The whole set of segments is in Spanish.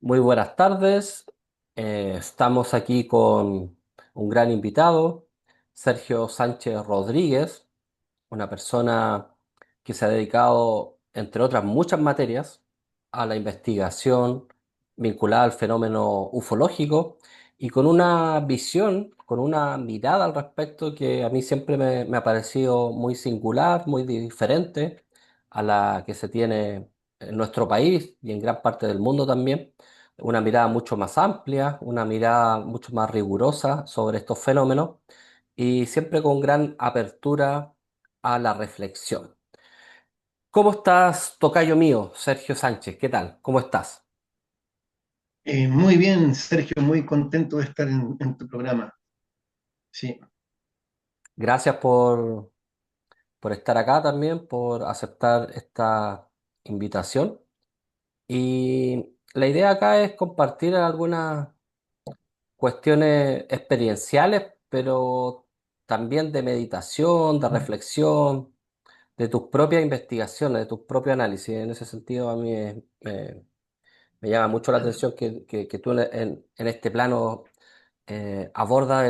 Muy buenas tardes. Estamos aquí con un gran invitado, Sergio Sánchez Rodríguez, una persona que se ha dedicado, entre otras muchas materias, a la investigación vinculada al fenómeno ufológico y con una visión, con una mirada al respecto que a mí siempre me ha parecido muy singular, muy diferente a la que se tiene en nuestro país y en gran parte del mundo también. Una mirada mucho más amplia, una mirada mucho más rigurosa sobre estos fenómenos y siempre con gran apertura a la reflexión. ¿Cómo estás, tocayo mío, Sergio Sánchez? ¿Qué tal? ¿Cómo estás? Muy bien, Sergio, muy contento de estar en tu programa. Sí. Gracias por estar acá también, por aceptar esta invitación. Y la idea acá es compartir algunas cuestiones experienciales, pero también de meditación, de reflexión, de tus propias investigaciones, de tus propios análisis. En ese sentido, a mí me llama mucho la atención que tú en este plano aborda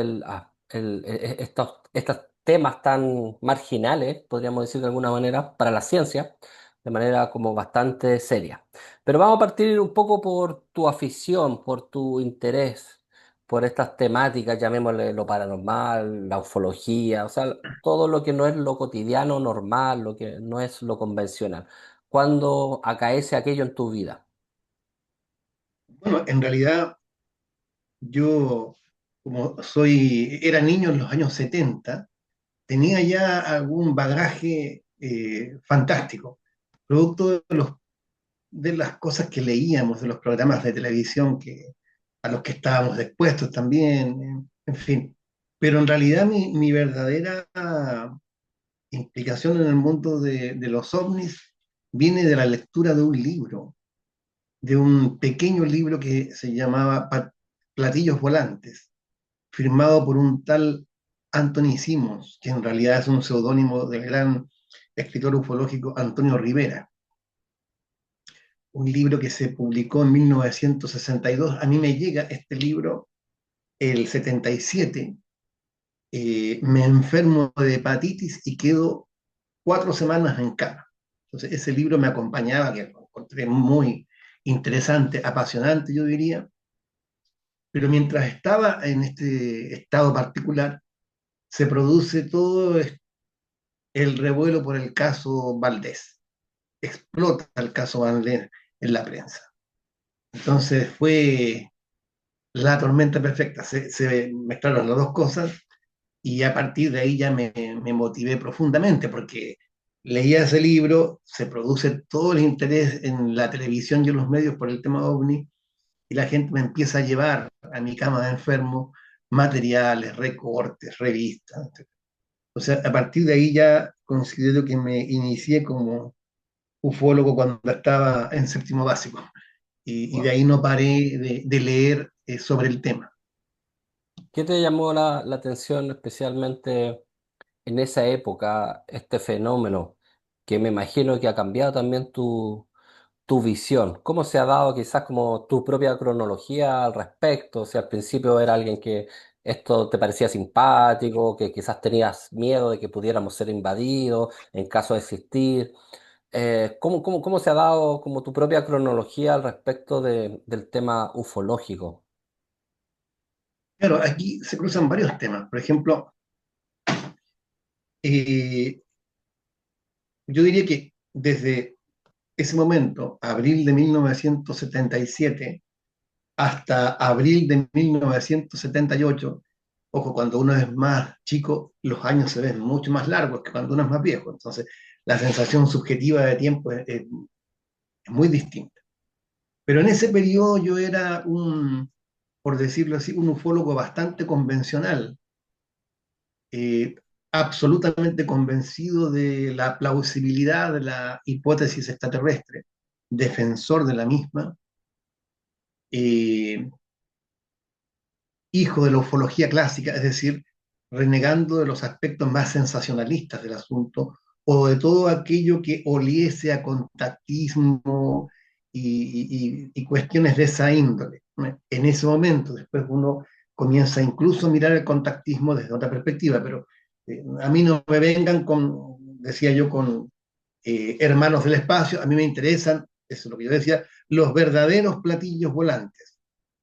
estos temas tan marginales, podríamos decir de alguna manera, para la ciencia, de manera como bastante seria. Pero vamos a partir un poco por tu afición, por tu interés, por estas temáticas, llamémosle lo paranormal, la ufología, o sea, todo lo que no es lo cotidiano, normal, lo que no es lo convencional. ¿Cuándo acaece aquello en tu vida? Bueno, en realidad yo, era niño en los años 70, tenía ya algún bagaje fantástico, producto de las cosas que leíamos, de los programas de televisión a los que estábamos expuestos también, en fin. Pero en realidad mi verdadera implicación en el mundo de los ovnis viene de la lectura de un libro, de un pequeño libro que se llamaba Platillos Volantes, firmado por un tal Anthony Simmons, que en realidad es un seudónimo del gran escritor ufológico Antonio Rivera. Un libro que se publicó en 1962. A mí me llega este libro el 77. Me enfermo de hepatitis y quedo 4 semanas en cama. Entonces, ese libro me acompañaba, que lo encontré muy interesante, apasionante, yo diría. Pero mientras estaba en este estado particular, se produce todo el revuelo por el caso Valdés. Explota el caso Valdés en la prensa. Entonces fue la tormenta perfecta. Se mezclaron las dos cosas y a partir de ahí ya me motivé profundamente porque leía ese libro, se produce todo el interés en la televisión y en los medios por el tema OVNI y la gente me empieza a llevar a mi cama de enfermo materiales, recortes, revistas. O sea, a partir de ahí ya considero que me inicié como ufólogo cuando estaba en séptimo básico y de Wow. ahí no paré de leer sobre el tema. ¿Qué te llamó la atención especialmente en esa época, este fenómeno, que me imagino que ha cambiado también tu visión? ¿Cómo se ha dado quizás como tu propia cronología al respecto? Si al principio era alguien que esto te parecía simpático, que quizás tenías miedo de que pudiéramos ser invadidos en caso de existir. ¿Cómo se ha dado como tu propia cronología al respecto del tema ufológico? Claro, aquí se cruzan varios temas. Por ejemplo, eh, yo diría que desde ese momento, abril de 1977, hasta abril de 1978, ojo, cuando uno es más chico, los años se ven mucho más largos que cuando uno es más viejo. Entonces, la sensación subjetiva de tiempo es muy distinta. Pero en ese periodo yo era por decirlo así, un ufólogo bastante convencional, eh, absolutamente convencido de la plausibilidad de la hipótesis extraterrestre, defensor de la misma, eh, hijo de la ufología clásica, es decir, renegando de los aspectos más sensacionalistas del asunto o de todo aquello que oliese a contactismo y cuestiones de esa índole. En ese momento, después uno comienza incluso a mirar el contactismo desde otra perspectiva, pero a mí no me vengan con, decía yo, con hermanos del espacio, a mí me interesan, eso es lo que yo decía, los verdaderos platillos volantes.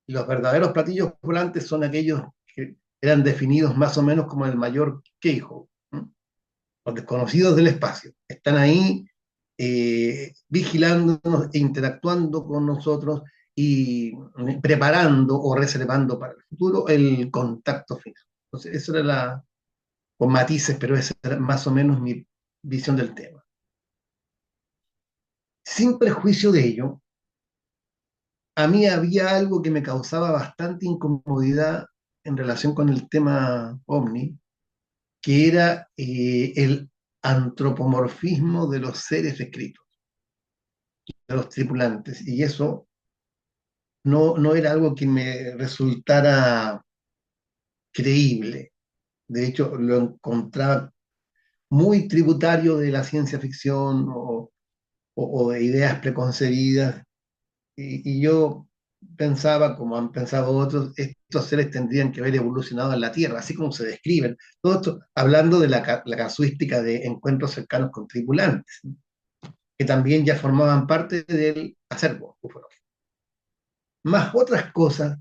Los verdaderos platillos volantes son aquellos que eran definidos más o menos como el mayor Keyhole, ¿no? Los desconocidos del espacio. Están ahí vigilándonos e interactuando con nosotros y preparando o reservando para el futuro el contacto final. Entonces, eso era con matices, pero esa era más o menos mi visión del tema. Sin perjuicio de ello, a mí había algo que me causaba bastante incomodidad en relación con el tema OVNI, que era el antropomorfismo de los seres descritos, de los tripulantes, y eso no era algo que me resultara creíble. De hecho, lo encontraba muy tributario de la ciencia ficción o de ideas preconcebidas. Y yo pensaba, como han pensado otros, estos seres tendrían que haber evolucionado en la Tierra, así como se describen. Todo esto hablando de la casuística de encuentros cercanos con tripulantes, ¿no? Que también ya formaban parte del acervo ufológico. Más otras cosas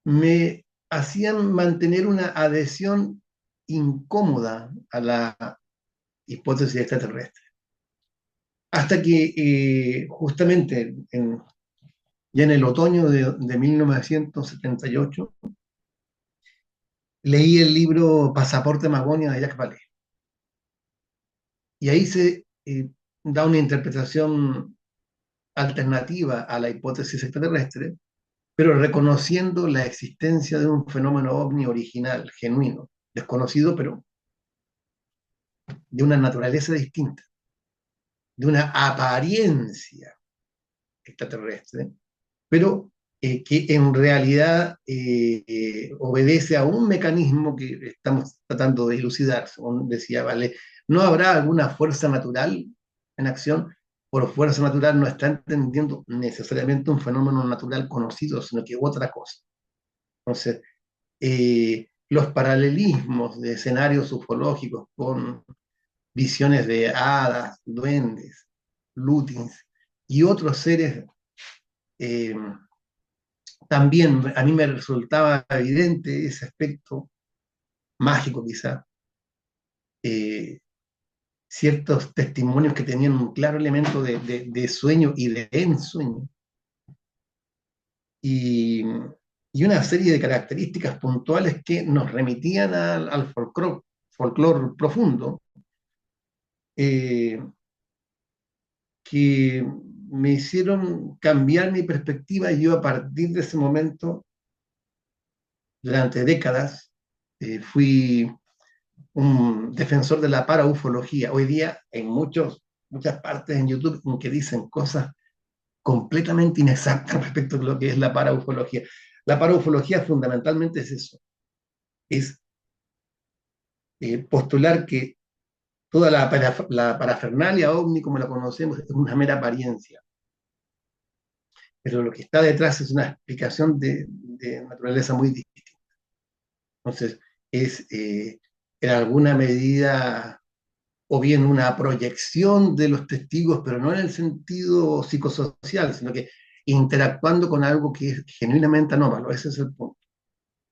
me hacían mantener una adhesión incómoda a la hipótesis extraterrestre. Hasta que justamente ya en el otoño de 1978 leí el libro Pasaporte Magonia de Jacques Vallée. Y ahí se da una interpretación alternativa a la hipótesis extraterrestre, pero reconociendo la existencia de un fenómeno ovni original, genuino, desconocido, pero de una naturaleza distinta, de una apariencia extraterrestre, pero que en realidad obedece a un mecanismo que estamos tratando de dilucidar, según decía Vale. ¿No habrá alguna fuerza natural en acción? Por fuerza natural no está entendiendo necesariamente un fenómeno natural conocido, sino que otra cosa. Entonces, los paralelismos de escenarios ufológicos con visiones de hadas, duendes, lutins y otros seres eh, también a mí me resultaba evidente ese aspecto mágico quizá, eh, ciertos testimonios que tenían un claro elemento de sueño y de ensueño, y, y, una serie de características puntuales que nos remitían al folclore profundo, eh, que me hicieron cambiar mi perspectiva y yo a partir de ese momento, durante décadas, fui un defensor de la paraufología. Hoy día, en muchas partes en YouTube, en que dicen cosas completamente inexactas respecto a lo que es la paraufología. La paraufología fundamentalmente es eso, es postular que toda la parafernalia ovni, como la conocemos, es una mera apariencia, pero lo que está detrás es una explicación de naturaleza muy distinta. Entonces, es en alguna medida o bien una proyección de los testigos, pero no en el sentido psicosocial, sino que interactuando con algo que es genuinamente anómalo. Ese es el punto.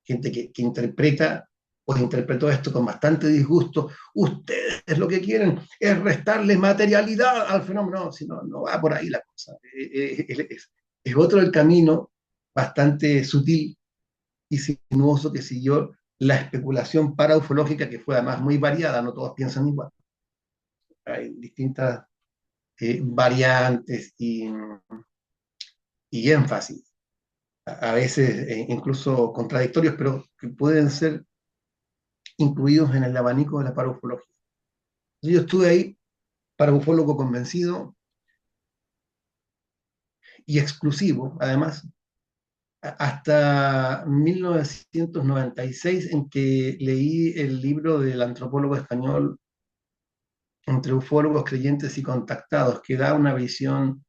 Gente que interpreta o interpretó esto con bastante disgusto. Ustedes lo que quieren es restarle materialidad al fenómeno. No, si no va por ahí la cosa. Es otro el camino bastante sutil y sinuoso que siguió la especulación paraufológica, que fue además muy variada, no todos piensan igual. Hay distintas variantes y énfasis, a veces incluso contradictorios, pero que pueden ser incluidos en el abanico de la paraufología. Yo estuve ahí, paraufólogo convencido y exclusivo, además, hasta 1996, en que leí el libro del antropólogo español Entre ufólogos creyentes y contactados, que da una visión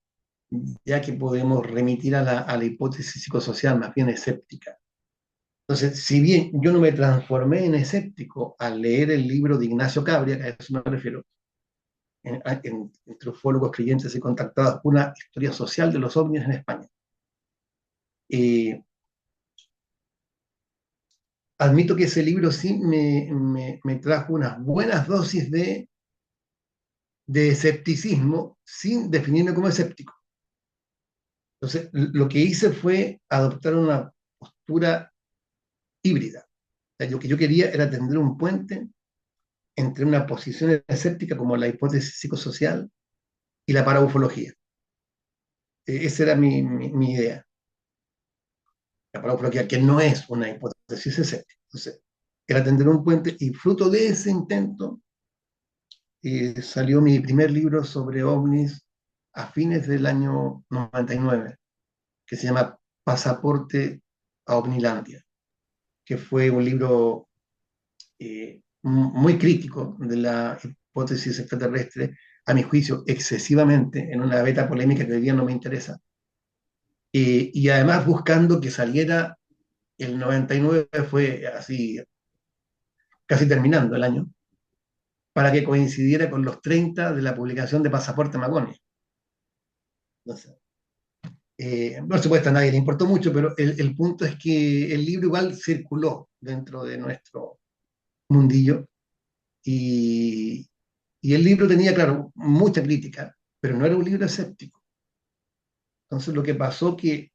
ya que podemos remitir a la hipótesis psicosocial más bien escéptica. Entonces, si bien yo no me transformé en escéptico al leer el libro de Ignacio Cabria, a eso me refiero, entre ufólogos creyentes y contactados, una historia social de los ovnis en España. Eh, Admito que ese libro sí me trajo unas buenas dosis de escepticismo sin definirme como escéptico. Entonces, lo que hice fue adoptar una postura híbrida. O sea, lo que yo quería era tender un puente entre una posición escéptica como la hipótesis psicosocial y la paraufología. Esa era mi idea. La paraufología, que no es una hipótesis escéptica. Entonces, era tender un puente y fruto de ese intento salió mi primer libro sobre ovnis a fines del año 99, que se llama Pasaporte a Ovnilandia, que fue un libro muy crítico de la hipótesis extraterrestre, a mi juicio, excesivamente, en una beta polémica que hoy día no me interesa, y además buscando que saliera el 99, fue así, casi terminando el año, para que coincidiera con los 30 de la publicación de Pasaporte Magonia. Entonces, por supuesto a nadie le importó mucho, pero el punto es que el libro igual circuló dentro de nuestro mundillo y, y el libro tenía, claro, mucha crítica, pero no era un libro escéptico. Entonces lo que pasó que,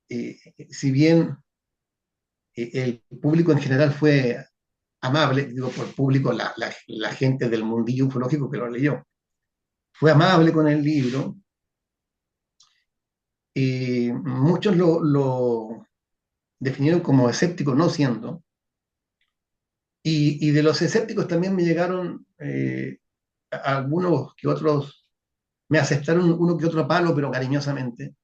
eh, si bien el público en general fue amable, digo por público la gente del mundillo ufológico que lo leyó, fue amable con el libro, muchos lo definieron como escéptico no siendo, y de los escépticos también me llegaron algunos que otros, me aceptaron uno que otro palo, pero cariñosamente,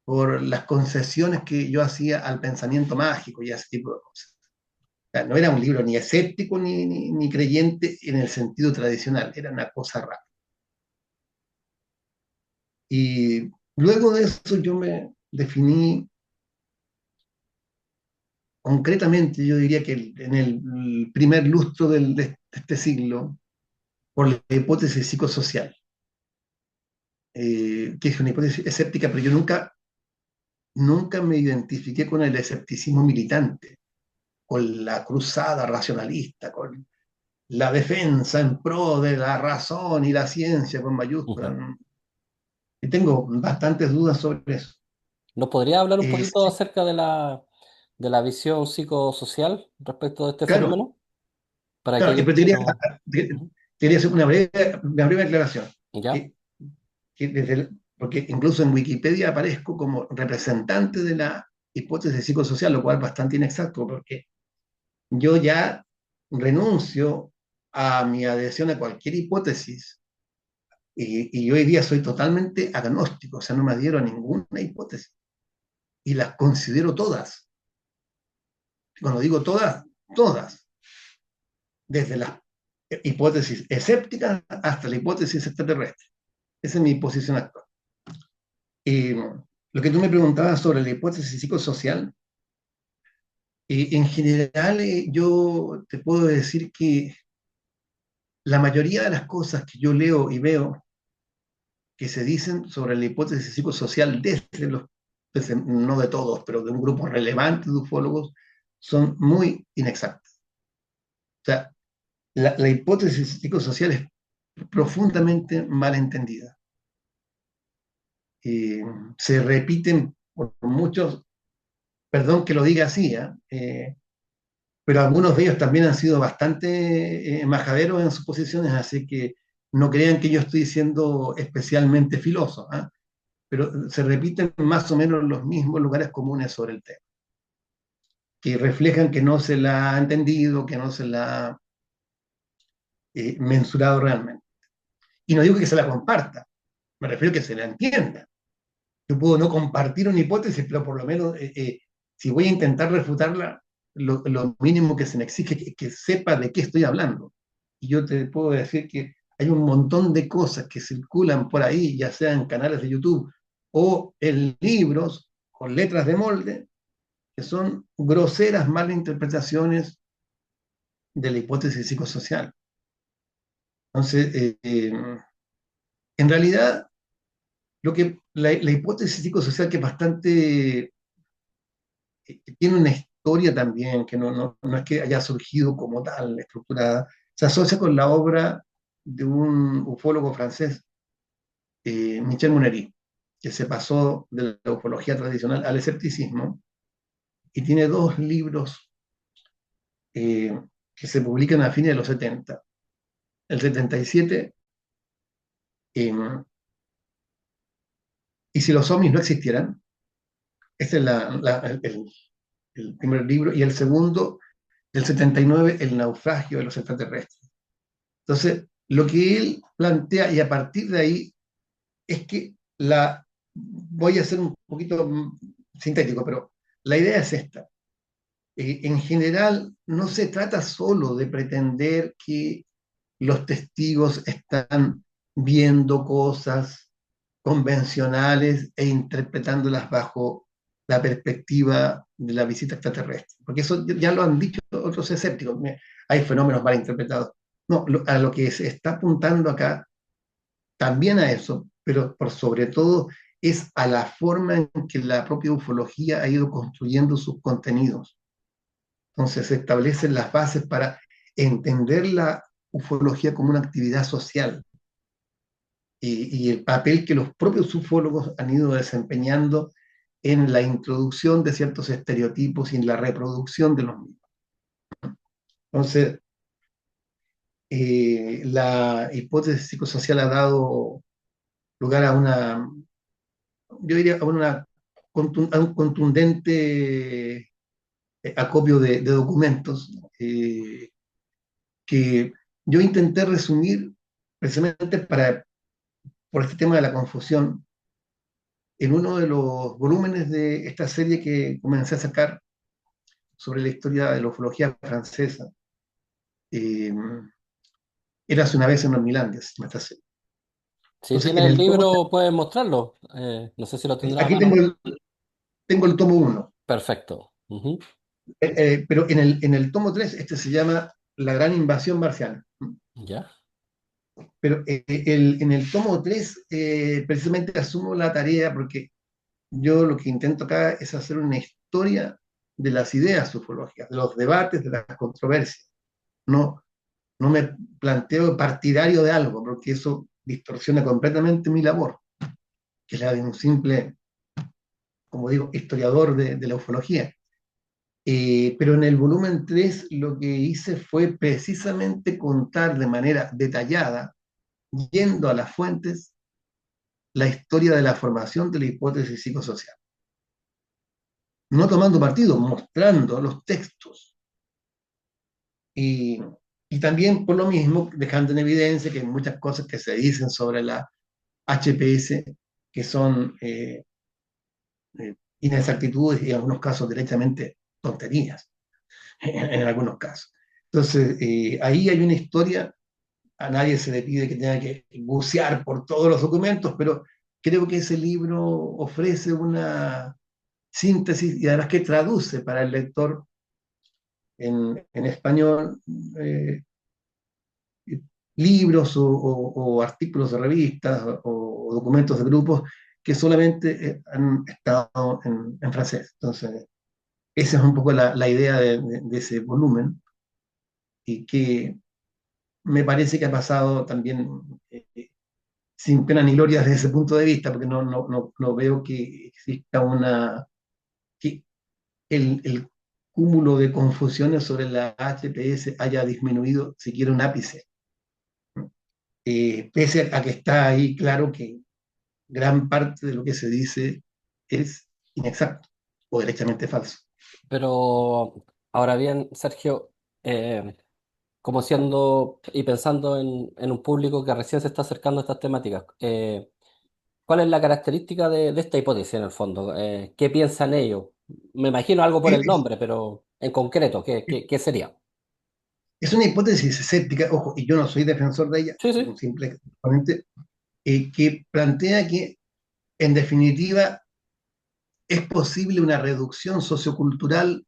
por las concesiones que yo hacía al pensamiento mágico y ese tipo de cosas. O sea, no era un libro ni escéptico ni creyente en el sentido tradicional, era una cosa rara. Y luego de eso yo me definí concretamente, yo diría que en el primer lustro de este siglo, por la hipótesis psicosocial, que es una hipótesis escéptica, pero yo nunca me identifiqué con el escepticismo militante, con la cruzada racionalista, con la defensa en pro de la razón y la ciencia con mayúsculas. Ujú. Y tengo bastantes dudas sobre eso. ¿Nos podría hablar un poquito Sí, acerca de la visión psicosocial respecto de este claro, fenómeno? Para claro, aquellos pero que no... te- Ujú. quería hacer una breve aclaración. ¿Ya? Que, porque incluso en Wikipedia aparezco como representante de la hipótesis psicosocial, lo cual es bastante inexacto, porque yo ya renuncio a mi adhesión a cualquier hipótesis y hoy día soy totalmente agnóstico, o sea, no me adhiero a ninguna hipótesis y las considero todas. Cuando digo todas, todas, desde las hipótesis escépticas hasta la hipótesis extraterrestre. Esa es mi posición actual. Lo que tú me preguntabas sobre la hipótesis psicosocial, en general yo te puedo decir que la mayoría de las cosas que yo leo y veo que se dicen sobre la hipótesis psicosocial no de todos, pero de un grupo relevante de ufólogos, son muy inexactas. O sea, la hipótesis psicosocial es profundamente mal entendida. Eh, Se repiten por muchos, perdón que lo diga así, pero algunos de ellos también han sido bastante majaderos en sus posiciones, así que no crean que yo estoy siendo especialmente filoso, ¿eh? Pero se repiten más o menos los mismos lugares comunes sobre el tema, que reflejan que no se la ha entendido, que no se la ha mensurado realmente. Y no digo que se la comparta, me refiero a que se la entienda. Yo puedo no compartir una hipótesis, pero por lo menos si voy a intentar refutarla, lo mínimo que se me exige es que sepa de qué estoy hablando. Y yo te puedo decir que hay un montón de cosas que circulan por ahí, ya sea en canales de YouTube o en libros con letras de molde que son groseras malinterpretaciones de la hipótesis psicosocial. Entonces, en realidad, la hipótesis psicosocial que es bastante, que tiene una historia también, que no es que haya surgido como tal, estructurada, se asocia con la obra de un ufólogo francés, Michel Monery, que se pasó de la ufología tradicional al escepticismo y tiene dos libros eh, que se publican a fines de los 70. El 77, eh, y si los ovnis no existieran, este es el primer libro, y el segundo, del 79, El naufragio de los extraterrestres. Entonces, lo que él plantea, y a partir de ahí, es que voy a ser un poquito sintético, pero la idea es esta. En general, no se trata solo de pretender que los testigos están viendo cosas convencionales e interpretándolas bajo la perspectiva de la visita extraterrestre. Porque eso ya lo han dicho otros escépticos, hay fenómenos mal interpretados. No, a lo que se está apuntando acá, también a eso, pero por sobre todo es a la forma en que la propia ufología ha ido construyendo sus contenidos. Entonces se establecen las bases para entender la ufología como una actividad social y el papel que los propios ufólogos han ido desempeñando en la introducción de ciertos estereotipos y en la reproducción de los mismos. Entonces, la hipótesis psicosocial ha dado lugar a yo diría, a un contundente acopio de documentos que yo intenté resumir precisamente por este tema de la confusión en uno de los volúmenes de esta serie que comencé a sacar sobre la historia de la ufología francesa. Eh, Érase una vez en Normilandia, se llama esta serie. Si Entonces, en tienes el el tomo, libro, puedes mostrarlo. No sé si lo tendrás a aquí mano. tengo el tomo uno, Perfecto. Ujú. pero en el tomo 3 este se llama La Gran Invasión Marciana. Ya. Pero en el tomo 3 precisamente asumo la tarea porque yo lo que intento acá es hacer una historia de las ideas ufológicas, de los debates, de las controversias. No, no me planteo partidario de algo, porque eso distorsiona completamente mi labor, que es la de un simple, como digo, historiador de la ufología. Pero en el volumen 3 lo que hice fue precisamente contar de manera detallada, yendo a las fuentes, la historia de la formación de la hipótesis psicosocial. No tomando partido, mostrando los textos. Y, y también por lo mismo, dejando en evidencia que hay muchas cosas que se dicen sobre la HPS que son inexactitudes y en algunos casos directamente tonterías, en algunos casos. Entonces, ahí hay una historia, a nadie se le pide que tenga que bucear por todos los documentos, pero creo que ese libro ofrece una síntesis y además que traduce para el lector en español libros o artículos de revistas o documentos de grupos que solamente han estado en francés. Entonces, esa es un poco la idea de ese volumen y que me parece que ha pasado también sin pena ni gloria desde ese punto de vista, porque no veo que exista que el cúmulo de confusiones sobre la HPS haya disminuido siquiera un ápice. Pese a que está ahí claro que gran parte de lo que se dice es inexacto o derechamente falso. Pero ahora bien, Sergio, eh, como siendo y pensando en un público que recién se está acercando a estas temáticas, ¿cuál es la característica de esta hipótesis en el fondo? ¿Qué piensan ellos? Me imagino algo por el Es, nombre, pero en concreto, ¿qué sería? es una hipótesis escéptica, ojo, y yo no soy defensor de ella, Sí, soy sí. un simple exponente, que plantea que En definitiva, es posible una reducción sociocultural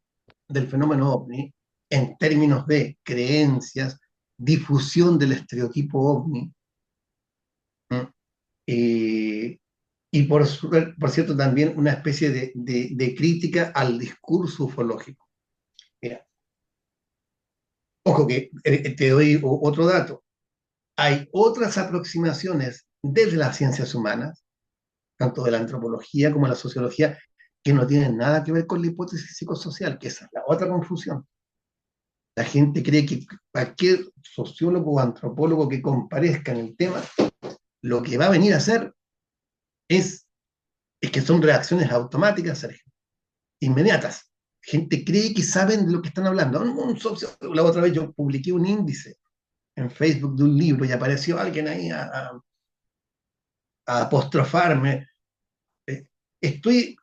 del fenómeno ovni en términos de creencias, difusión del estereotipo ovni, ¿m? Eh, y por cierto también una especie de crítica al discurso ufológico. Mira, ojo que te doy otro dato. Hay otras aproximaciones desde las ciencias humanas, tanto de la antropología como de la sociología, que no tienen nada que ver con la hipótesis psicosocial, que esa es la otra confusión. La gente cree que cualquier sociólogo o antropólogo que comparezca en el tema, lo que va a venir a hacer es, es que son reacciones automáticas, Sergio, inmediatas. Gente cree que saben de lo que están hablando. La otra vez yo publiqué un índice en Facebook de un libro y apareció alguien ahí a apostrofarme. Eh, Estoy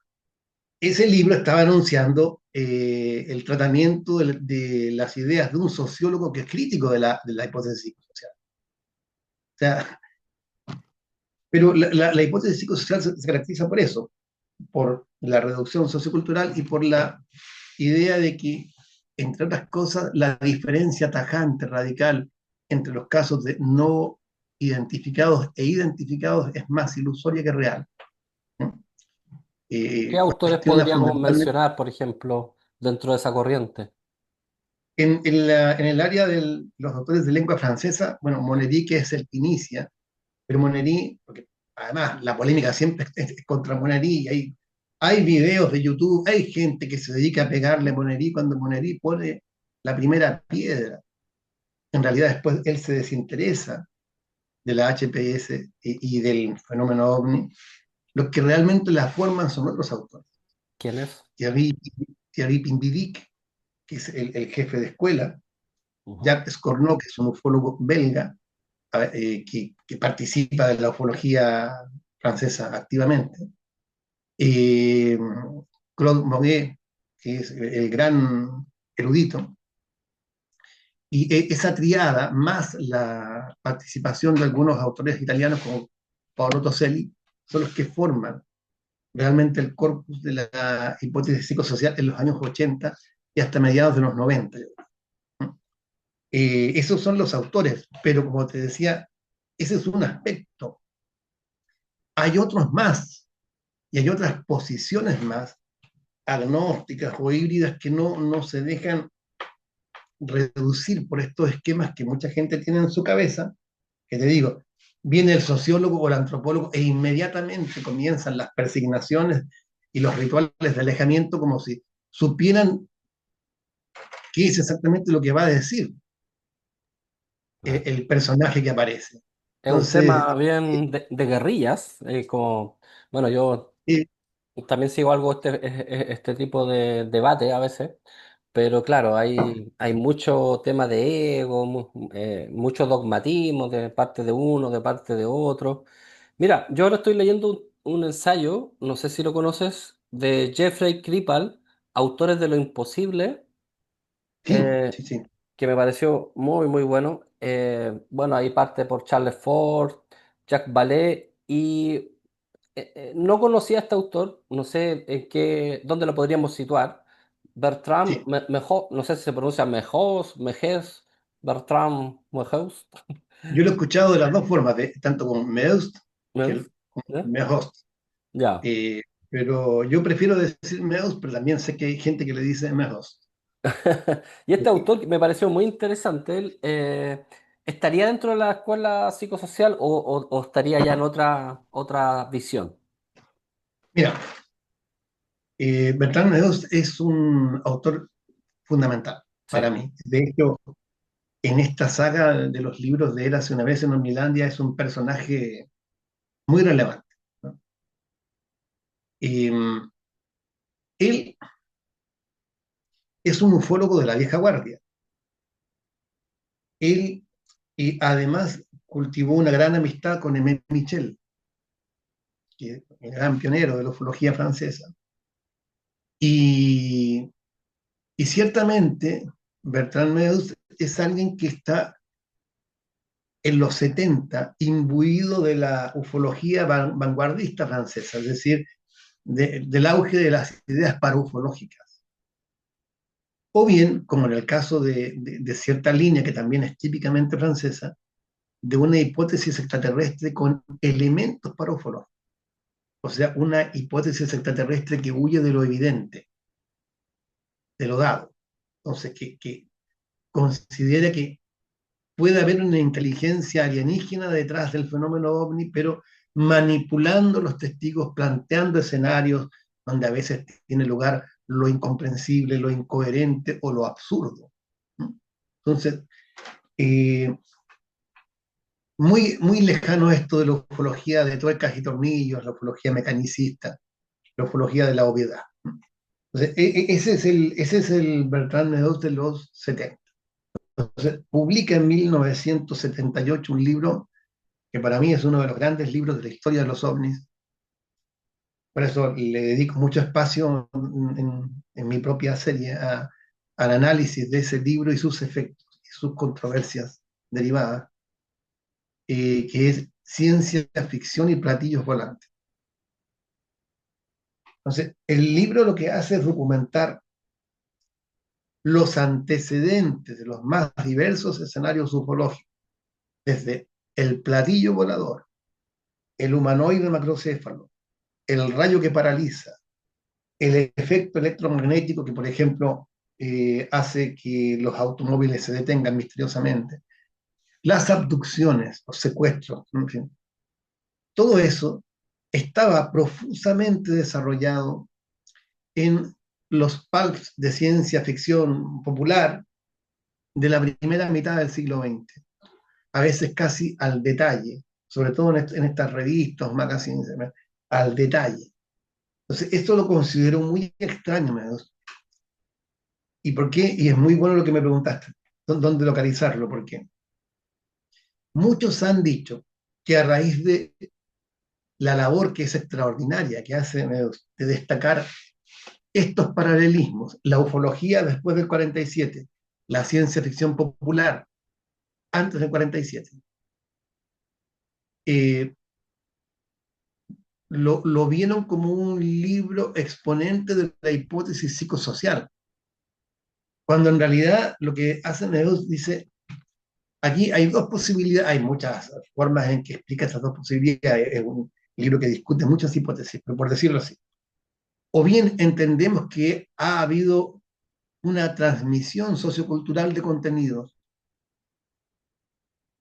Ese libro estaba anunciando el tratamiento de las ideas de un sociólogo que es crítico de la hipótesis psicosocial. O sea, pero la hipótesis psicosocial se caracteriza por eso, por la reducción sociocultural y por la idea de que, entre otras cosas, la diferencia tajante, radical, entre los casos de no identificados e identificados es más ilusoria que real, ¿no? ¿Qué autores Cuestiona podríamos fundamentalmente mencionar, por ejemplo, dentro de esa corriente? en el área de los autores de lengua francesa, bueno, Monery, que es el que inicia, pero Monery, porque además la polémica siempre es contra Monery, y hay videos de YouTube, hay gente que se dedica a pegarle a Monery cuando Monery pone la primera piedra. En realidad después él se desinteresa de la HPS y del fenómeno OVNI. Los que realmente la forman son otros autores. ¿Quién es? Thierry, Thierry Pinvidic, que es el jefe de escuela, Ujú. Jacques Cornot, que es un ufólogo belga, que participa de la ufología francesa activamente, eh, Claude Moguet, que es el gran erudito, y esa triada, más la participación de algunos autores italianos como Paolo Toselli, son los que forman realmente el corpus de la hipótesis psicosocial en los años 80 y hasta mediados de los 90. Esos son los autores, pero como te decía, ese es un aspecto. Hay otros más y hay otras posiciones más agnósticas o híbridas que no se dejan reducir por estos esquemas que mucha gente tiene en su cabeza, que te digo, viene el sociólogo o el antropólogo e inmediatamente comienzan las persignaciones y los rituales de alejamiento como si supieran qué es exactamente lo que va a decir Claro. el personaje que aparece. Es un Entonces, tema bien de guerrillas, como, bueno, yo eh, también sigo algo este tipo de debate a veces, pero claro, hay mucho tema de ego, mucho dogmatismo de parte de uno, de parte de otro. Mira, yo ahora estoy leyendo un ensayo, no sé si lo conoces, de Jeffrey Kripal, Autores de lo Imposible, sí, eh, sí, sí. que me pareció muy, muy bueno. Bueno, ahí parte por Charles Ford, Jacques Vallée, y no conocía a este autor, no sé dónde lo podríamos situar. Bertrand Sí, No sé si se pronuncia Mejes, Bertrand Mejeus, yo lo he escuchado de las dos formas, tanto con Meust Meus, como ¿ya? Mehost. Ya. Eh, pero yo prefiero decir Meust, pero también sé que hay gente que le dice Mehost. Y este autor que me pareció muy interesante, él, ¿estaría dentro de la escuela psicosocial o estaría ya en otra visión? Mira, Bertrand Mehost es un autor fundamental Sí. para mí. De hecho, en esta saga de los libros de él hace una vez en Omnilandia es un personaje muy relevante, ¿no? Eh, Él es un ufólogo de la vieja guardia. Él, y además, cultivó una gran amistad con Aimé Michel, que es el gran pionero de la ufología francesa. Y, y ciertamente, Bertrand Meaus es alguien que está en los 70 imbuido de la ufología vanguardista francesa, es decir, del auge de las ideas paraufológicas. O bien, como en el caso de cierta línea que también es típicamente francesa, de una hipótesis extraterrestre con elementos paraufológicos. O sea, una hipótesis extraterrestre que huye de lo evidente, de lo dado. Entonces, que considera que puede haber una inteligencia alienígena detrás del fenómeno ovni, pero manipulando los testigos, planteando escenarios donde a veces tiene lugar lo incomprensible, lo incoherente o lo absurdo. Entonces, eh, muy lejano esto de la ufología de tuercas y tornillos, la ufología mecanicista, la ufología de la obviedad. Entonces, ese es el Bertrand Meadows de los 70. Entonces, publica en 1978 un libro que para mí es uno de los grandes libros de la historia de los ovnis. Por eso le dedico mucho espacio en mi propia serie al análisis de ese libro y sus efectos y sus controversias derivadas, que es Ciencia Ficción y Platillos Volantes. Entonces, el libro lo que hace es documentar los antecedentes de los más diversos escenarios ufológicos, desde el platillo volador, el humanoide macrocéfalo, el rayo que paraliza, el efecto electromagnético que, por ejemplo, hace que los automóviles se detengan misteriosamente, las abducciones, los secuestros, en fin, todo eso estaba profusamente desarrollado en los pulps de ciencia ficción popular de la primera mitad del siglo XX, a veces casi al detalle, sobre todo en estas revistas, magazines, al detalle. Entonces, esto lo considero muy extraño, ¿y por qué? Y es muy bueno lo que me preguntaste, ¿dónde localizarlo? Porque muchos han dicho que a raíz de la labor que es extraordinaria, que hace de destacar estos paralelismos, la ufología después del 47, la ciencia ficción popular antes del 47, eh, lo vieron como un libro exponente de la hipótesis psicosocial, cuando en realidad lo que hace Neus dice, aquí hay dos posibilidades, hay muchas formas en que explica estas dos posibilidades, es un libro que discute muchas hipótesis, pero por decirlo así, o bien entendemos que ha habido una transmisión sociocultural de contenidos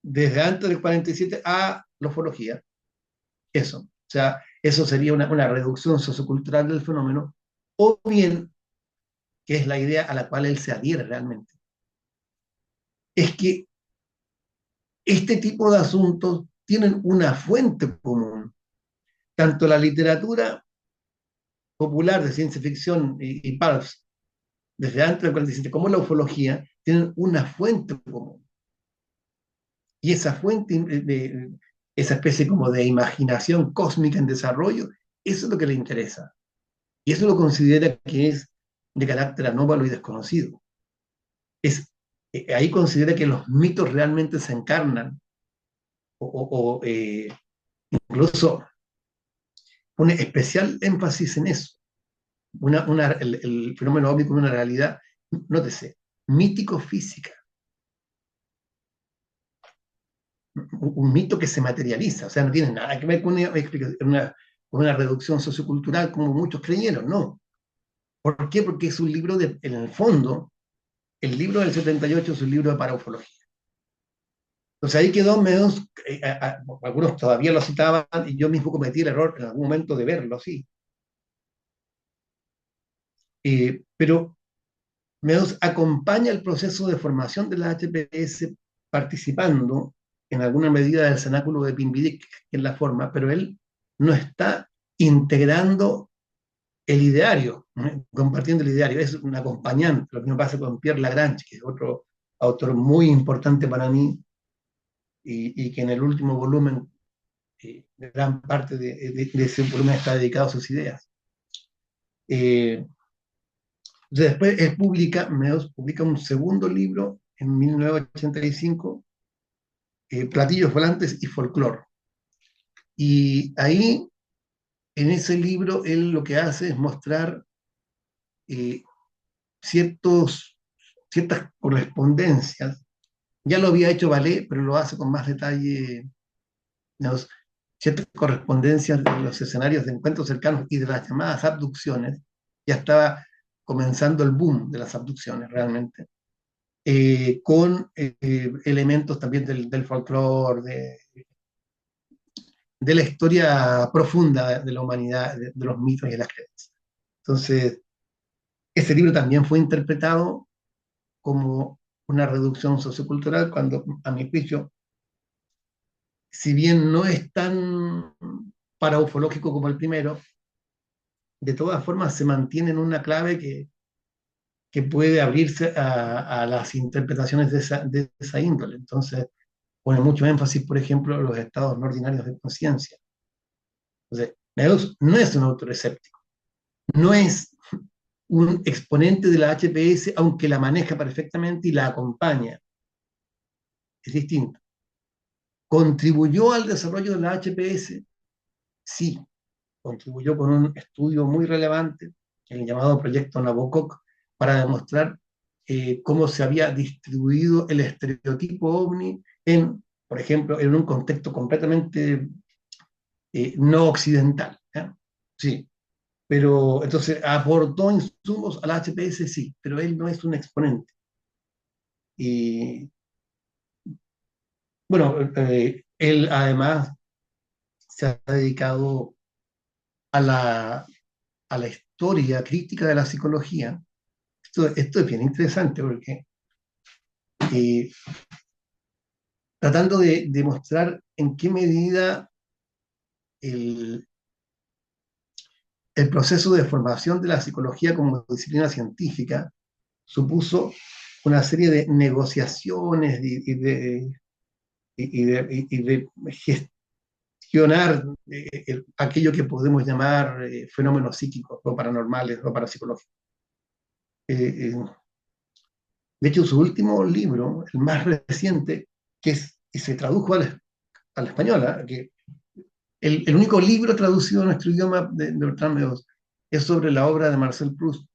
desde antes del 47 a la ufología, eso, o sea, eso sería una reducción sociocultural del fenómeno, o bien, que es la idea a la cual él se adhiere realmente, es que este tipo de asuntos tienen una fuente común. Tanto la literatura popular de ciencia ficción y pulps, desde antes del 47, como la ufología, tienen una fuente común. Y esa fuente, esa especie como de imaginación cósmica en desarrollo, eso es lo que le interesa. Y eso lo considera que es de carácter anómalo y desconocido. Es, ahí considera que los mitos realmente se encarnan o incluso pone especial énfasis en eso. El fenómeno ovni como una realidad, nótese, mítico-física, un mito que se materializa, o sea, no tiene nada que ver con una reducción sociocultural como muchos creyeron, no. ¿Por qué? Porque es un libro en el fondo, el libro del 78 es un libro de paraufología. Entonces ahí quedó medio, algunos todavía lo citaban y yo mismo cometí el error en algún momento de verlo así. Pero Meadows acompaña el proceso de formación de la HPS participando en alguna medida del cenáculo de Pimbidic, que es la forma, pero él no está integrando el ideario, ¿no? Compartiendo el ideario, es un acompañante, lo que me pasa con Pierre Lagrange, que es otro autor muy importante para mí y que en el último volumen, gran parte de ese volumen está dedicado a sus ideas. Eh, Después él publica, Meadows publica un segundo libro en 1985 Platillos volantes y folclore. Y ahí, en ese libro, él lo que hace es mostrar eh, ciertos, ciertas correspondencias. Ya lo había hecho Vallée, pero lo hace con más detalle, digamos, ciertas correspondencias de los escenarios de encuentros cercanos y de las llamadas abducciones. Ya estaba comenzando el boom de las abducciones realmente, con elementos también del folclore, de la historia profunda de la humanidad, de los mitos y de las creencias. Entonces, ese libro también fue interpretado como una reducción sociocultural cuando, a mi juicio, si bien no es tan paraufológico como el primero, de todas formas se mantiene en una clave que puede abrirse a las interpretaciones de esa índole. Entonces, pone mucho énfasis, por ejemplo, en los estados no ordinarios de conciencia. Entonces, Meadows no es un autor escéptico, no es un exponente de la HPS, aunque la maneja perfectamente y la acompaña. Es distinto. ¿Contribuyó al desarrollo de la HPS? Sí, contribuyó con un estudio muy relevante, el llamado Proyecto Nabokov, para demostrar cómo se había distribuido el estereotipo ovni en, por ejemplo, en un contexto completamente no occidental. ¿Ya? Sí, pero entonces aportó insumos a la HPS, sí, pero él no es un exponente. Y bueno, él además se ha dedicado a a la historia crítica de la psicología. Esto es bien interesante porque eh, tratando de demostrar en qué medida el, el proceso de formación de la psicología como disciplina científica supuso una serie de negociaciones y de gestionar aquello que podemos llamar fenómenos psíquicos o paranormales o parapsicológicos. Eh, de hecho, su último libro, el más reciente, y se tradujo al español, ¿eh? Que el único libro traducido a nuestro idioma de Bertrand Meadows es sobre la obra de Marcel Proust,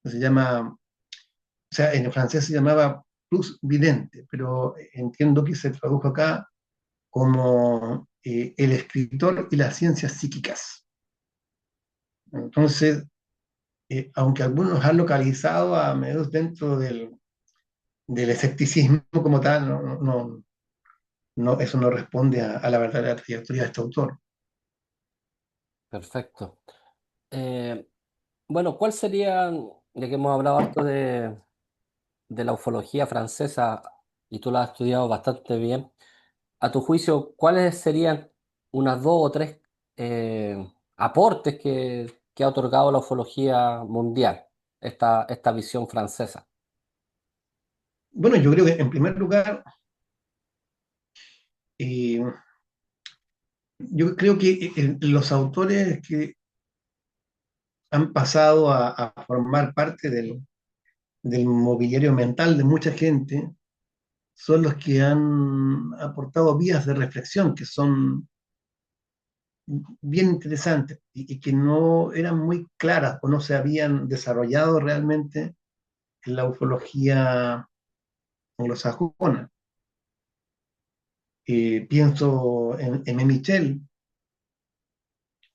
que se llama, o sea, en francés se llamaba Proust Vidente, pero entiendo que se tradujo acá como El escritor y las ciencias psíquicas. Entonces, aunque algunos han localizado a Meadows dentro del escepticismo como tal, eso no responde a la verdadera trayectoria de este autor. Perfecto. Eh, bueno, ¿cuál sería, ya que hemos hablado harto de la ufología francesa y tú la has estudiado bastante bien, a tu juicio, cuáles serían unas dos o tres aportes que ha otorgado la ufología mundial, esta visión francesa? Bueno, yo creo que en primer lugar, eh, yo creo que los autores que han pasado a formar parte del mobiliario mental de mucha gente son los que han aportado vías de reflexión que son bien interesantes y que no eran muy claras o no se habían desarrollado realmente en la ufología anglosajona. Pienso en M. Michel,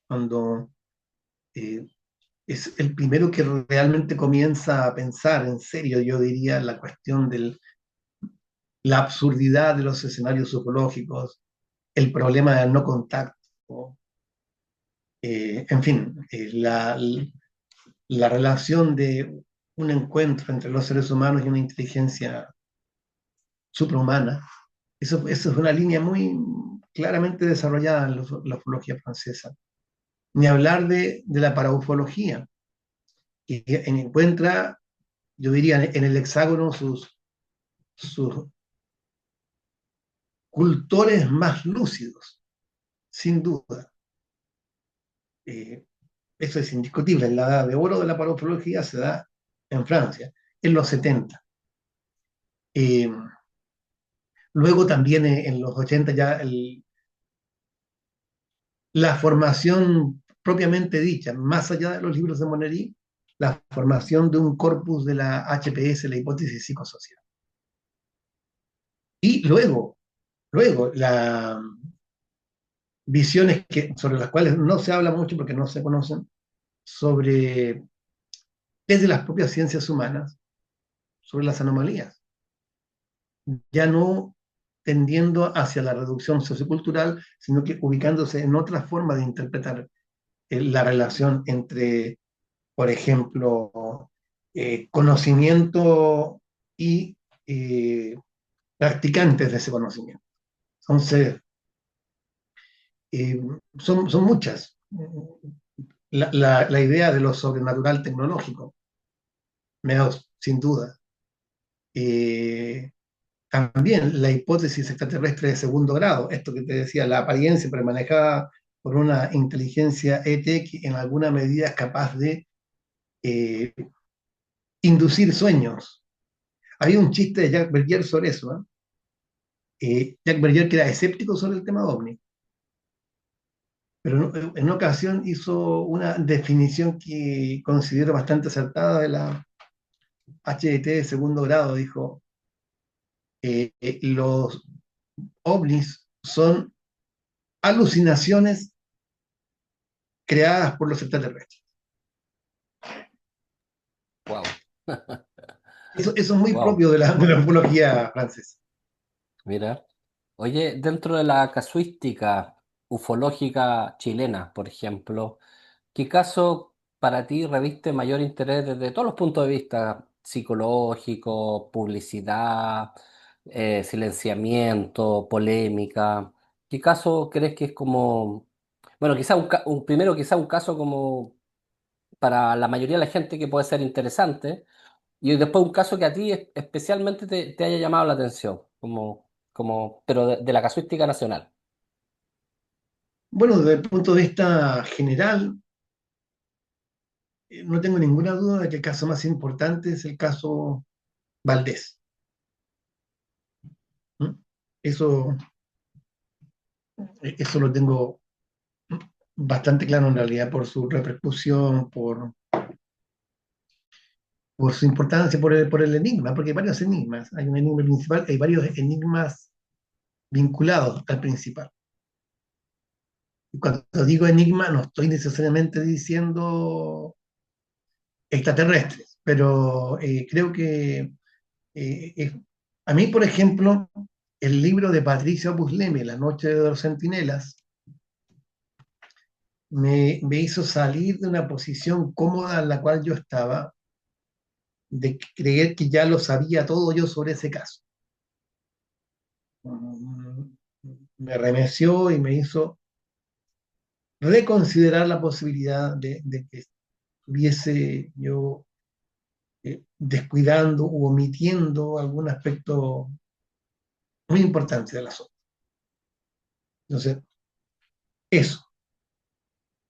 cuando eh, es el primero que realmente comienza a pensar en serio, yo diría, la cuestión de la absurdidad de los escenarios psicológicos, el problema del no contacto, en fin, la relación de un encuentro entre los seres humanos y una inteligencia suprahumana. Eso es una línea muy claramente desarrollada en la ufología francesa. Ni hablar de la paraufología, que encuentra, yo diría, en el hexágono sus cultores más lúcidos, sin duda. Eh, Eso es indiscutible. La edad de oro de la paraufología se da en Francia, en los 70. Luego también en los 80 ya la formación propiamente dicha, más allá de los libros de Monnery, la formación de un corpus de la HPS, la hipótesis psicosocial. Y luego las visiones sobre las cuales no se habla mucho porque no se conocen, sobre, desde las propias ciencias humanas, sobre las anomalías, ya no tendiendo hacia la reducción sociocultural, sino que ubicándose en otra forma de interpretar la relación entre, por ejemplo, conocimiento y practicantes de ese conocimiento. Entonces, eh, son muchas. La idea de lo sobrenatural tecnológico, sin duda. Eh, También la hipótesis extraterrestre de segundo grado, esto que te decía, la apariencia pero manejada por una inteligencia ET que en alguna medida es capaz de eh, inducir sueños. Había un chiste de Jacques Bergier sobre eso, ¿eh? Jacques Bergier, que era escéptico sobre el tema ovni, pero en una ocasión hizo una definición que considero bastante acertada de la HDT de segundo grado. Dijo, los ovnis son alucinaciones creadas por los extraterrestres. Wow. Eso es muy Wow. propio de la ufología francesa. Mira. Oye, dentro de la casuística ufológica chilena, por ejemplo, ¿qué caso para ti reviste mayor interés desde todos los puntos de vista? Psicológico, publicidad, silenciamiento, polémica. ¿Qué caso crees que es como, bueno, quizá primero quizá un caso como para la mayoría de la gente que puede ser interesante, y después un caso que a ti especialmente te haya llamado la atención, pero de la casuística nacional? Bueno, desde el punto de vista general, no tengo ninguna duda de que el caso más importante es el caso Valdés. ¿Mm? Eso, eso lo tengo bastante claro en realidad por su repercusión, por su importancia, por el enigma, porque hay varios enigmas. Hay un enigma principal, hay varios enigmas vinculados al principal. Y cuando digo enigma, no estoy necesariamente diciendo extraterrestres, pero creo que a mí, por ejemplo, el libro de Patricio Busleme, La noche de los centinelas, me hizo salir de una posición cómoda en la cual yo estaba, de creer que ya lo sabía todo yo sobre ese caso. Mm, Me remeció y me hizo reconsiderar la posibilidad de que estuviese yo descuidando u omitiendo algún aspecto muy importante del asunto. Entonces, eso.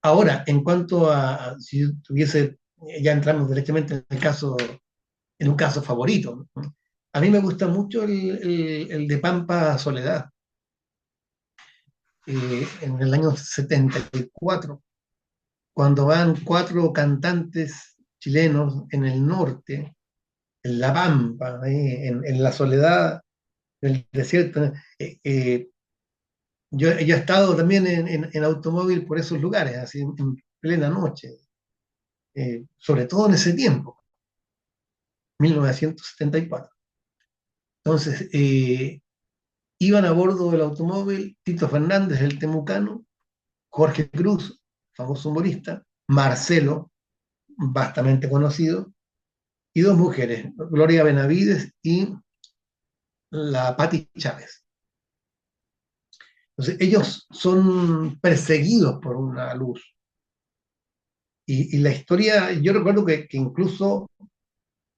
Ahora, en cuanto a si tuviese, ya entramos directamente en un caso favorito, ¿no? A mí me gusta mucho el de Pampa Soledad, en el año 74, cuando van cuatro cantantes chilenos en el norte, en La Pampa, en la soledad del desierto. Yo he estado también en automóvil por esos lugares, así en plena noche, sobre todo en ese tiempo, 1974. Entonces, iban a bordo del automóvil Tito Fernández, el temucano, Jorge Cruz, famoso humorista, Marcelo, vastamente conocido, y dos mujeres, Gloria Benavides y la Patti Chávez. Entonces, ellos son perseguidos por una luz. Y la historia, yo recuerdo que incluso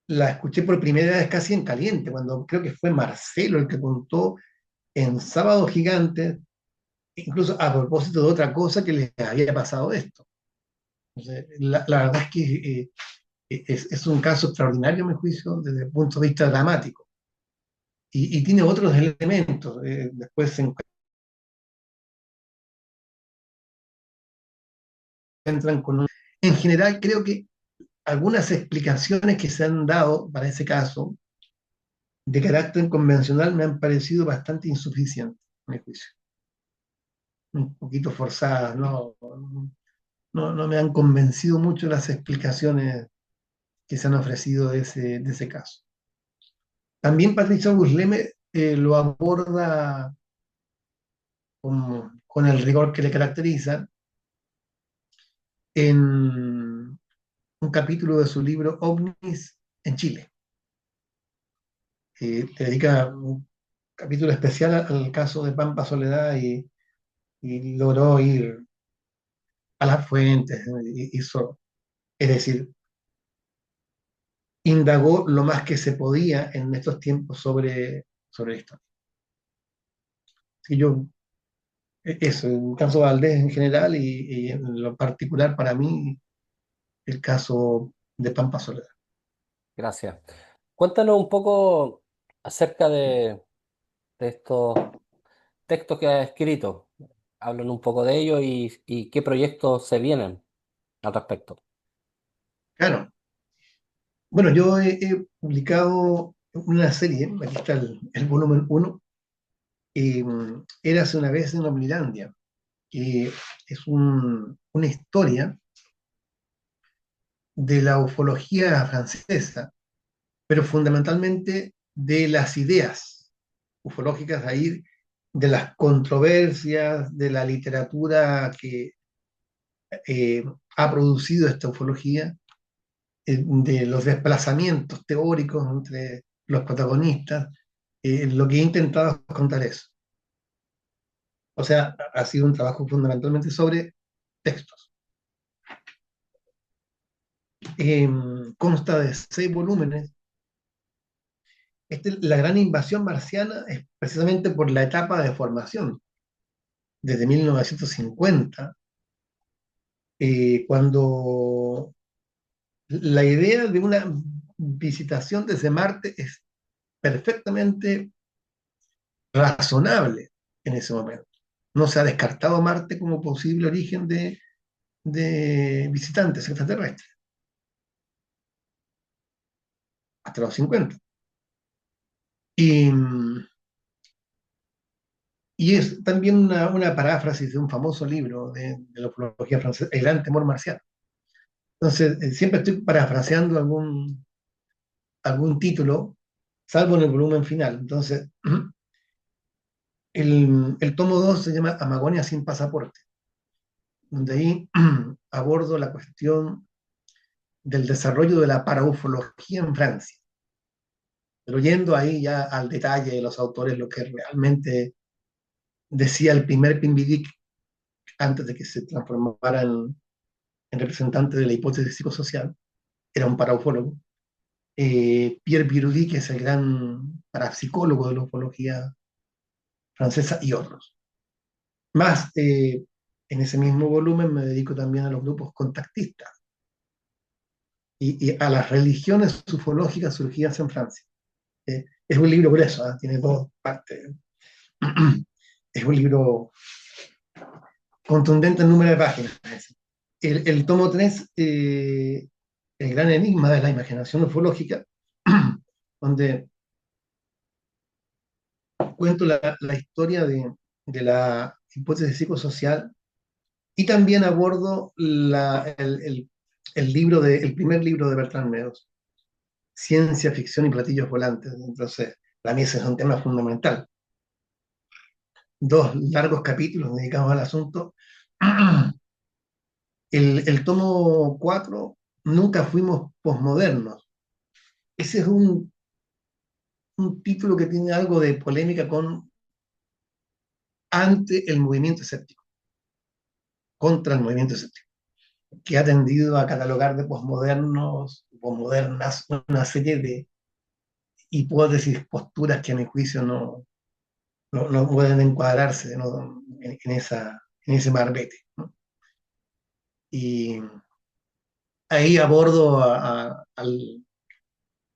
la escuché por primera vez casi en caliente, cuando creo que fue Marcelo el que contó en Sábado Gigante, incluso a propósito de otra cosa que les había pasado esto. Entonces, la verdad es que es un caso extraordinario, a mi juicio, desde el punto de vista dramático. y tiene otros elementos. Después se encuentran con un... En general, creo que algunas explicaciones que se han dado para ese caso de carácter convencional me han parecido bastante insuficientes, a mi juicio. Un poquito forzadas, no me han convencido mucho las explicaciones que se han ofrecido de ese caso. También Patricia Busleme lo aborda con el rigor que le caracteriza en un capítulo de su libro OVNIs en Chile. Le dedica un capítulo especial al caso de Pampa Soledad y logró ir a las fuentes, hizo, es decir, indagó lo más que se podía en estos tiempos sobre esto. Y yo, eso, el caso Valdés en general y en lo particular para mí, el caso de Pampa Soledad. Gracias. Cuéntanos un poco acerca de estos textos que has escrito. Hablan un poco de ellos y qué proyectos se vienen al respecto. Claro, bueno, yo he publicado una serie, aquí está el volumen uno, Érase una vez en Omnilandia, que es una historia de la ufología francesa, pero fundamentalmente de las ideas ufológicas ahí, de las controversias, de la literatura que eh, ha producido esta ufología, de los desplazamientos teóricos entre los protagonistas. Lo que he intentado es contar eso. O sea, ha sido un trabajo fundamentalmente sobre textos. Consta de 6 volúmenes. La gran invasión marciana es precisamente por la etapa de formación, desde 1950, cuando la idea de una visitación desde Marte es perfectamente razonable en ese momento. No se ha descartado Marte como posible origen de visitantes extraterrestres hasta los 50. Y, y es también una paráfrasis de un famoso libro de la ufología francesa, El gran temor marciano. Entonces, siempre estoy parafraseando algún título, salvo en el volumen final. Entonces, el tomo 2 se llama Amagonia sin pasaporte, donde ahí abordo la cuestión del desarrollo de la paraufología en Francia, pero yendo ahí ya al detalle de los autores, lo que realmente decía el primer Pinvidic antes de que se transformara en representante de la hipótesis psicosocial, era un paraufólogo. Pierre Birudi, que es el gran parapsicólogo de la ufología francesa, y otros. Más, en ese mismo volumen me dedico también a los grupos contactistas y a las religiones ufológicas surgidas en Francia. Es un libro grueso, ¿eh? Tiene 2 partes. Es un libro contundente en número de páginas. El tomo 3, el gran enigma de la imaginación ufológica, donde cuento la historia de la hipótesis psicosocial y también abordo el primer libro de Bertrand Meadows, Ciencia Ficción y Platillos Volantes. Entonces, para mí ese es un tema fundamental. 2 largos capítulos dedicados al asunto. El tomo 4, Nunca fuimos posmodernos. Ese es un título que tiene algo de polémica con ante el movimiento escéptico, contra el movimiento escéptico, que ha tendido a catalogar de posmodernos, posmodernas, una serie de hipótesis, posturas que a mi juicio no pueden encuadrarse, ¿no? En ese marbete, ¿no? Y ahí abordo al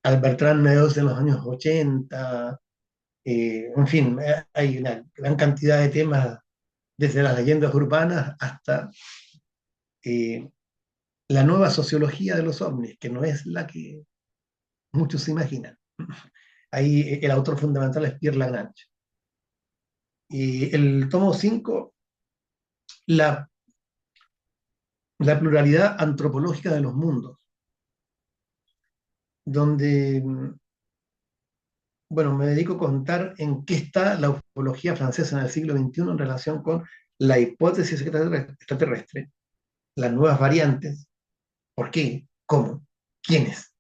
Bertrand Meadows de los años 80, En fin, hay una gran cantidad de temas, desde las leyendas urbanas hasta eh, la nueva sociología de los ovnis, que no es la que muchos se imaginan. Ahí el autor fundamental es Pierre Lagrange. Y el tomo 5, la, la pluralidad antropológica de los mundos, donde, bueno, me dedico a contar en qué está la ufología francesa en el siglo XXI en relación con la hipótesis extraterrestre, las nuevas variantes, por qué, cómo, quiénes,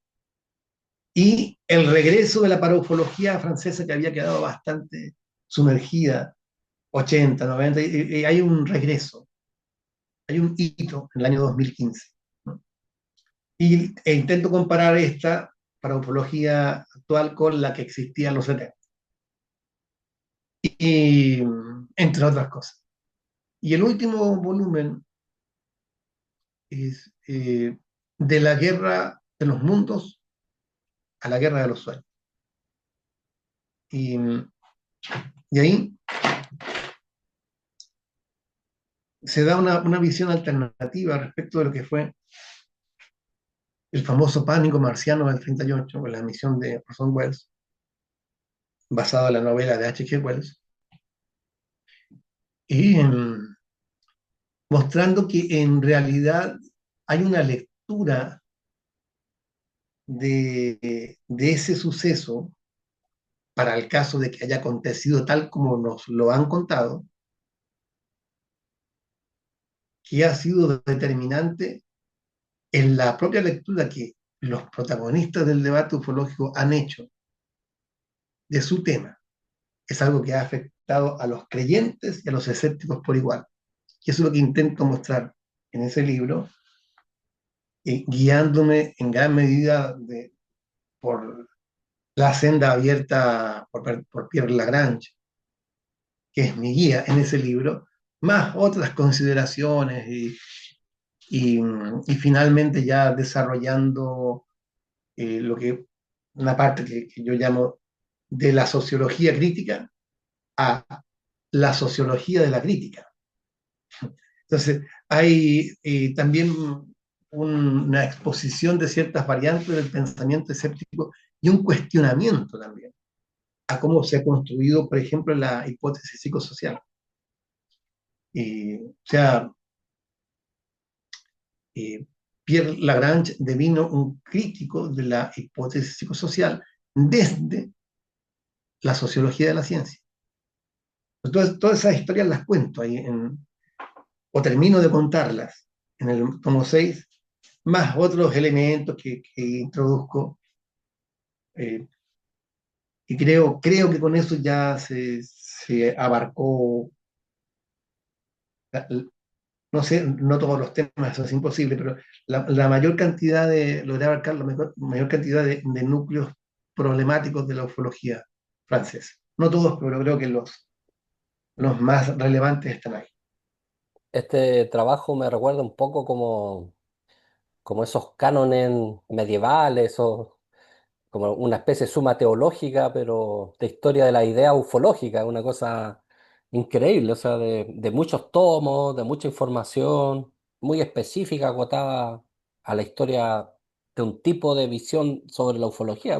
y el regreso de la paraufología francesa que había quedado bastante sumergida, 80, 90, y hay un regreso, hay un hito en el año 2015, ¿no? E intento comparar esta paraufología actual con la que existía en los 70, y, entre otras cosas. Y el último volumen es de la guerra de los mundos a la guerra de los sueños. Y, y ahí se da una visión alternativa respecto de lo que fue el famoso pánico marciano del 38, con la misión de Orson Welles, basado en la novela de H.G. Wells, y mostrando que en realidad hay una lectura de ese suceso para el caso de que haya acontecido tal como nos lo han contado, que ha sido determinante en la propia lectura que los protagonistas del debate ufológico han hecho de su tema. Es algo que ha afectado a los creyentes y a los escépticos por igual. Y eso es lo que intento mostrar en ese libro, guiándome en gran medida por la senda abierta por Pierre Lagrange, que es mi guía en ese libro, más otras consideraciones y finalmente ya desarrollando lo que una parte que yo llamo de la sociología crítica a la sociología de la crítica. Entonces, hay también una exposición de ciertas variantes del pensamiento escéptico y un cuestionamiento también a cómo se ha construido, por ejemplo, la hipótesis psicosocial. O sea, eh, Pierre Lagrange devino un crítico de la hipótesis psicosocial desde la sociología de la ciencia. Todas esas historias las cuento ahí, o termino de contarlas en el tomo 6, más otros elementos que introduzco, eh, y creo que con eso ya se abarcó, no sé, no todos los temas, eso es imposible, pero la mayor cantidad logré abarcar la mayor cantidad de núcleos problemáticos de la ufología francesa. No todos, pero creo que los más relevantes están ahí. Este trabajo me recuerda un poco como esos cánones medievales o como una especie de suma teológica, pero de historia de la idea ufológica, una cosa increíble, o sea, de muchos tomos, de mucha información, muy específica, acotada a la historia de un tipo de visión sobre la ufología.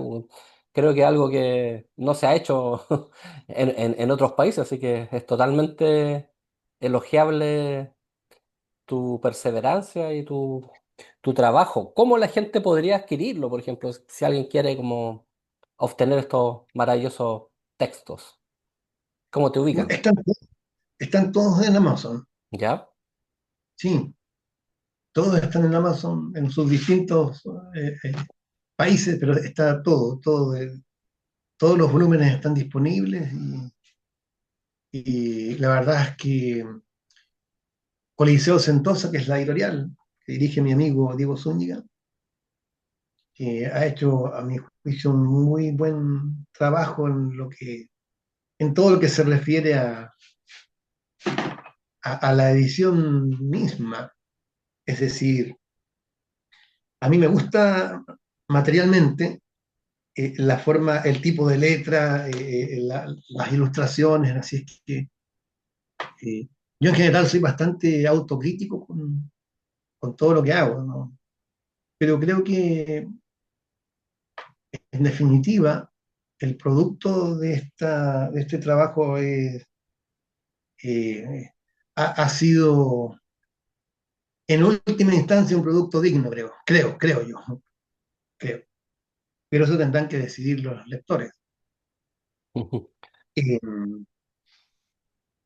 Creo que es algo que no se ha hecho en otros países, así que es totalmente elogiable tu perseverancia y tu trabajo. ¿Cómo la gente podría adquirirlo, por ejemplo, si alguien quiere como obtener estos maravillosos textos? ¿Cómo te ubican? Están, están todos en Amazon, ¿Ya? sí, todos están en Amazon en sus distintos países, pero está todos los volúmenes están disponibles y la verdad es que Coliseo Sentosa, que es la editorial que dirige mi amigo Diego Zúñiga, ha hecho a mi juicio un muy buen trabajo en todo lo que se refiere a la edición misma. Es decir, a mí me gusta materialmente la forma, el tipo de letra, las ilustraciones, así es que eh, yo en general soy bastante autocrítico con todo lo que hago, ¿no? Pero creo que en definitiva el producto de este trabajo eh, ha sido en última instancia un producto digno, creo yo, creo. Pero eso tendrán que decidir los lectores. Eh,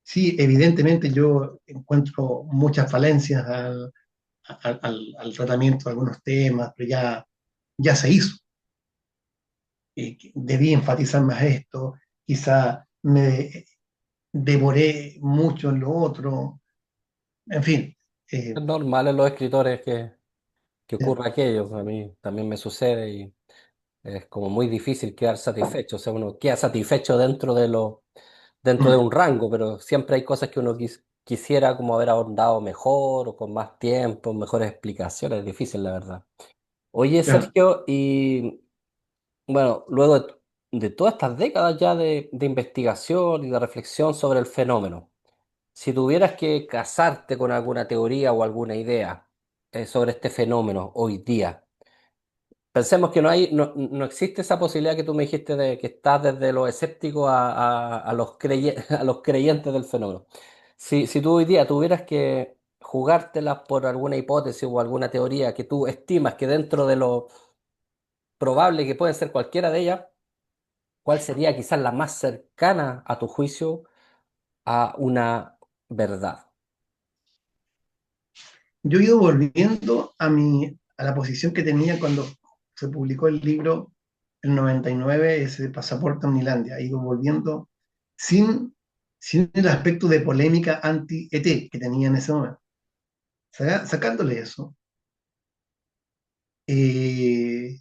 sí, evidentemente yo encuentro muchas falencias al tratamiento de algunos temas, pero ya se hizo. Debí enfatizar más esto, quizá me devoré mucho en lo otro, en fin. eh, Es normal en los escritores que eh, ocurra aquello. A mí también me sucede y es como muy difícil quedar satisfecho. O sea, uno queda satisfecho dentro de mm, un rango, pero siempre hay cosas que uno quisiera como haber ahondado mejor o con más tiempo, mejores explicaciones. Es difícil, la verdad. Oye, claro. Sergio, y bueno, luego de todas estas décadas ya de investigación y de reflexión sobre el fenómeno, si tuvieras que casarte con alguna teoría o alguna idea sobre este fenómeno hoy día, pensemos que no existe esa posibilidad que tú me dijiste de que estás desde los escépticos a los a los creyentes del fenómeno. Si tú hoy día tuvieras que jugártelas por alguna hipótesis o alguna teoría que tú estimas que dentro de lo probable que pueden ser cualquiera de ellas, ¿cuál sería quizás la más cercana a tu juicio a una verdad? Yo he ido volviendo a la posición que tenía cuando se publicó el libro el 99, ese Pasaporte a Omnilandia. He ido volviendo sin, sin el aspecto de polémica anti-ET que tenía en ese momento. Sacándole eso, eh,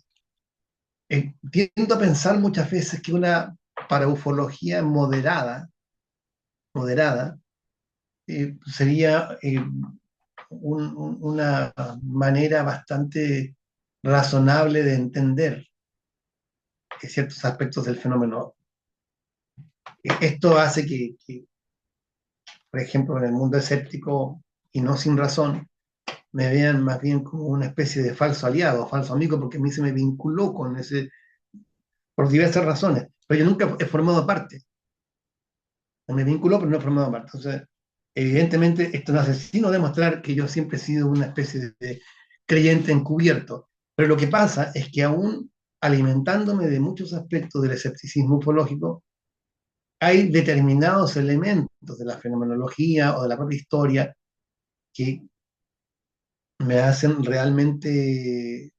tiendo a pensar muchas veces que una paraufología moderada sería una manera bastante razonable de entender ciertos aspectos del fenómeno. Esto hace por ejemplo, en el mundo escéptico, y no sin razón, me vean más bien como una especie de falso aliado, falso amigo, porque a mí se me vinculó con ese, por diversas razones, pero yo nunca he formado parte. Me vinculó, pero no he formado parte. Entonces, evidentemente, esto no hace sino demostrar que yo siempre he sido una especie de creyente encubierto. Pero lo que pasa es que aún alimentándome de muchos aspectos del escepticismo ufológico, hay determinados elementos de la fenomenología o de la propia historia que me hacen realmente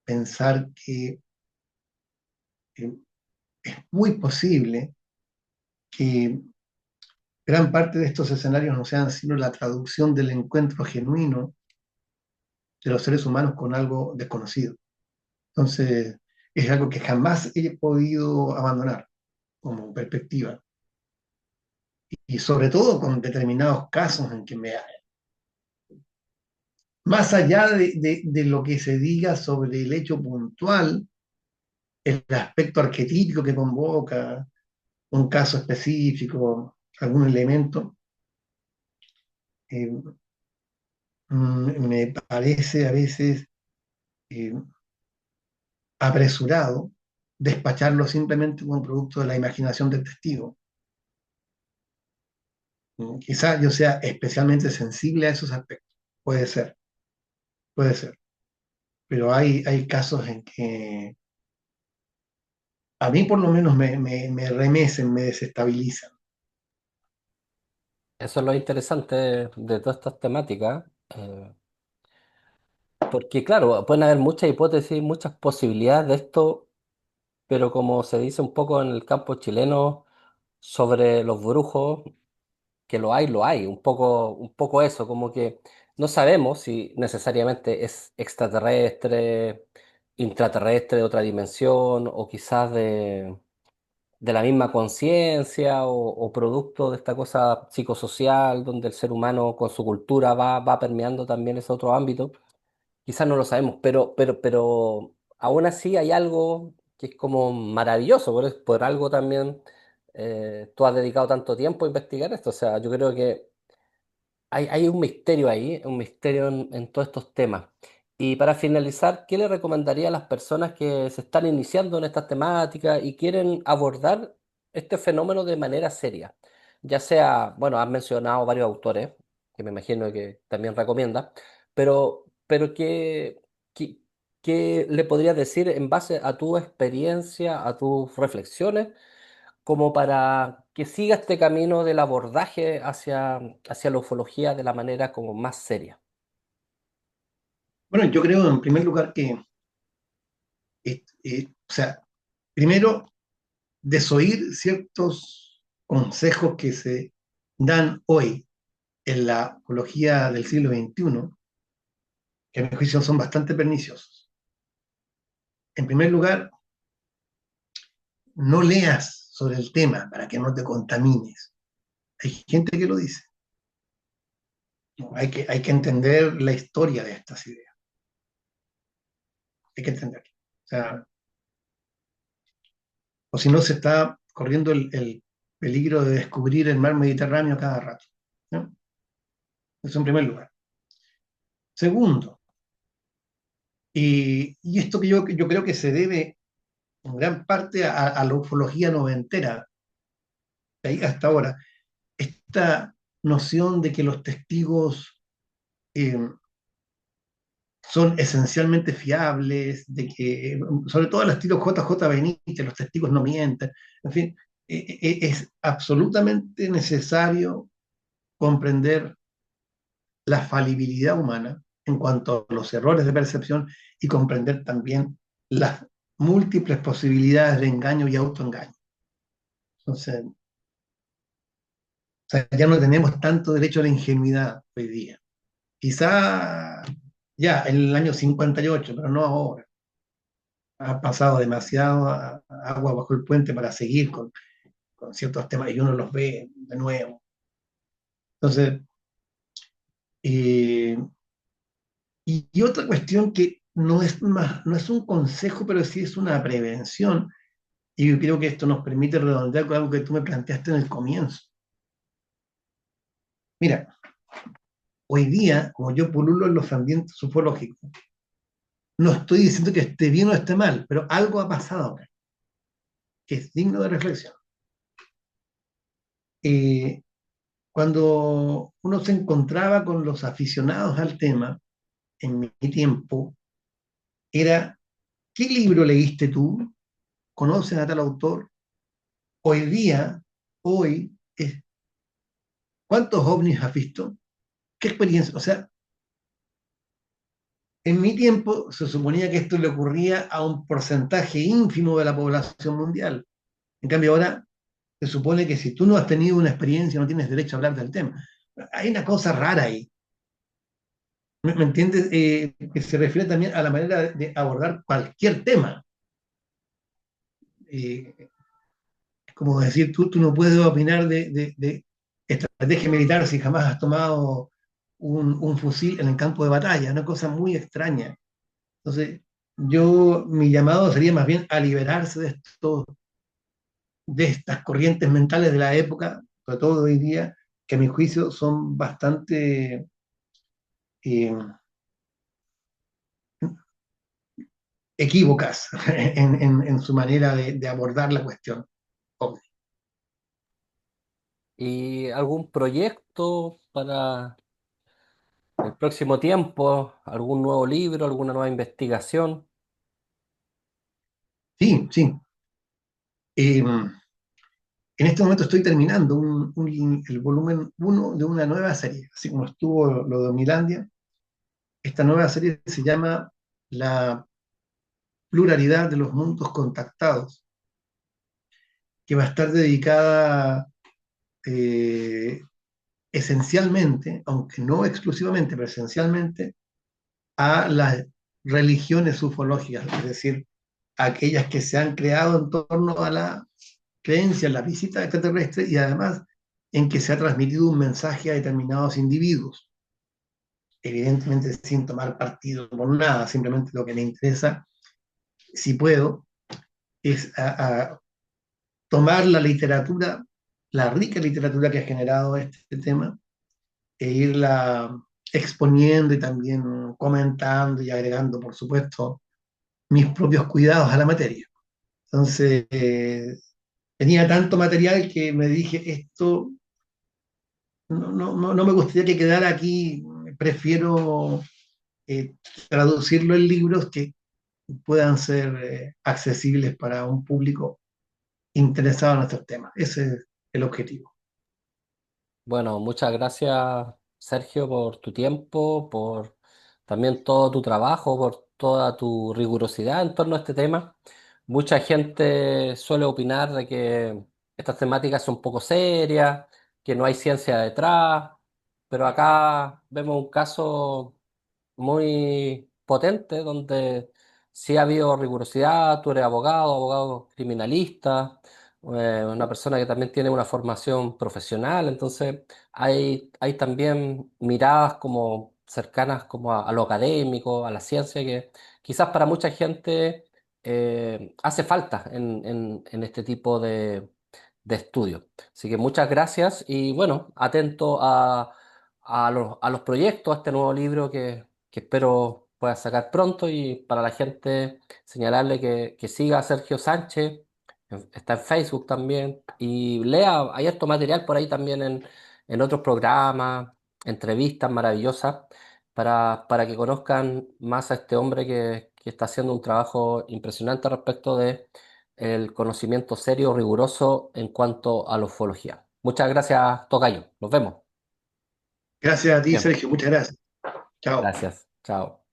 pensar que es muy posible que gran parte de estos escenarios no sean sino la traducción del encuentro genuino de los seres humanos con algo desconocido. Entonces, es algo que jamás he podido abandonar como perspectiva. Y sobre todo con determinados casos en que más allá de lo que se diga sobre el hecho puntual, el aspecto arquetípico que convoca un caso específico, algún elemento, eh, me parece a veces eh, apresurado despacharlo simplemente como producto de la imaginación del testigo. Quizás yo sea especialmente sensible a esos aspectos. Puede ser, puede ser. Pero hay casos en que a mí por lo menos me remecen, me desestabilizan. Eso es lo interesante de todas estas temáticas, porque claro, pueden haber muchas hipótesis, muchas posibilidades de esto, pero como se dice un poco en el campo chileno sobre los brujos, que lo hay, un poco eso, como que no sabemos si necesariamente es extraterrestre, intraterrestre de otra dimensión, o quizás de la misma conciencia o producto de esta cosa psicosocial, donde el ser humano con su cultura va permeando también ese otro ámbito. Quizás no lo sabemos, pero aún así hay algo. que es como maravilloso, por algo también tú has dedicado tanto tiempo a investigar esto. O sea, yo creo que hay un misterio ahí, un misterio en todos estos temas. Y para finalizar, ¿qué le recomendaría a las personas que se están iniciando en estas temáticas y quieren abordar este fenómeno de manera seria? Ya sea, bueno, has mencionado varios autores, que me imagino que también recomienda, pero ¿qué, qué le podrías decir en base a tu experiencia, a tus reflexiones, como para que siga este camino del abordaje hacia la ufología de la manera como más seria? Bueno, yo creo en primer lugar que, o sea, primero, desoír ciertos consejos que se dan hoy en la ufología del siglo XXI, que a mi juicio son bastante perniciosos. En primer lugar, no leas sobre el tema para que no te contamines. Hay gente que lo dice. Hay que entender la historia de estas ideas. Hay que entenderlo. O sea, o si no, se está corriendo el peligro de descubrir el mar Mediterráneo cada rato, ¿no? Eso en primer lugar. Segundo, y esto que yo creo que se debe en gran parte a la ufología noventera, de ahí hasta ahora, esta noción de que los testigos eh, son esencialmente fiables, de que, sobre todo al estilo JJ Benítez, los testigos no mienten, en fin, es absolutamente necesario comprender la falibilidad humana en cuanto a los errores de percepción y comprender también las múltiples posibilidades de engaño y autoengaño. Entonces, o sea, ya no tenemos tanto derecho a la ingenuidad hoy día. Quizá ya en el año 58, pero no ahora. Ha pasado demasiado agua bajo el puente para seguir con ciertos temas y uno los ve de nuevo. Entonces, eh, y otra cuestión que no es un consejo, pero sí es una prevención, y yo creo que esto nos permite redondear con algo que tú me planteaste en el comienzo. Mira, hoy día, como yo pululo en los ambientes ufológicos, no estoy diciendo que esté bien o esté mal, pero algo ha pasado acá, que es digno de reflexión. Eh, Cuando uno se encontraba con los aficionados al tema, en mi tiempo, era, ¿qué libro leíste tú? ¿Conoces a tal autor? Hoy día, hoy, es, ¿cuántos ovnis has visto? ¿Qué experiencia? O sea, en mi tiempo se suponía que esto le ocurría a un porcentaje ínfimo de la población mundial. En cambio, ahora se supone que si tú no has tenido una experiencia, no tienes derecho a hablar del tema. Hay una cosa rara ahí. ¿Me entiendes? Que se refiere también a la manera de abordar cualquier tema. Es como decir, tú no puedes opinar de estrategia militar si jamás has tomado un fusil en el campo de batalla, una cosa muy extraña. Entonces, mi llamado sería más bien a liberarse de estas corrientes mentales de la época, sobre todo hoy día, que a mi juicio son bastante eh, equívocas en su manera de abordar la cuestión. ¿Y algún proyecto para el próximo tiempo? ¿Algún nuevo libro, alguna nueva investigación? Sí, sí. Eh, en este momento estoy terminando el volumen uno de una nueva serie, así como estuvo lo de Milandia. Esta nueva serie se llama La pluralidad de los mundos contactados, que va a estar dedicada eh, esencialmente, aunque no exclusivamente, pero esencialmente, a las religiones ufológicas, es decir, aquellas que se han creado en torno a la creencia en la visita extraterrestre y además en que se ha transmitido un mensaje a determinados individuos, evidentemente sin tomar partido por nada, simplemente lo que me interesa, si puedo, es a tomar la literatura, la rica literatura que ha generado este tema, e irla exponiendo y también comentando y agregando, por supuesto, mis propios cuidados a la materia. Entonces, tenía tanto material que me dije, esto no me gustaría que quedara aquí, prefiero eh, traducirlo en libros que puedan ser accesibles para un público interesado en estos temas. Ese es el objetivo. Bueno, muchas gracias, Sergio, por tu tiempo, por también todo tu trabajo, por toda tu rigurosidad en torno a este tema. Mucha gente suele opinar de que estas temáticas son un poco serias, que no hay ciencia detrás, pero acá vemos un caso muy potente donde sí ha habido rigurosidad. Tú eres abogado, abogado criminalista, una persona que también tiene una formación profesional. Entonces hay también miradas como cercanas como a lo académico, a la ciencia, que quizás para mucha gente hace falta en este tipo de estudios. Así que muchas gracias y bueno, atento a los proyectos, a este nuevo libro que espero pueda sacar pronto. Y para la gente señalarle que siga a Sergio Sánchez, está en Facebook también, y lea, hay harto material por ahí también en otros programas, entrevistas maravillosas, para que conozcan más a este hombre que está haciendo un trabajo impresionante respecto de el conocimiento serio, riguroso en cuanto a la ufología. Muchas gracias, Tocayo. Nos vemos. Gracias a ti, Bien, Sergio. Muchas gracias. Chao. gracias. Chao.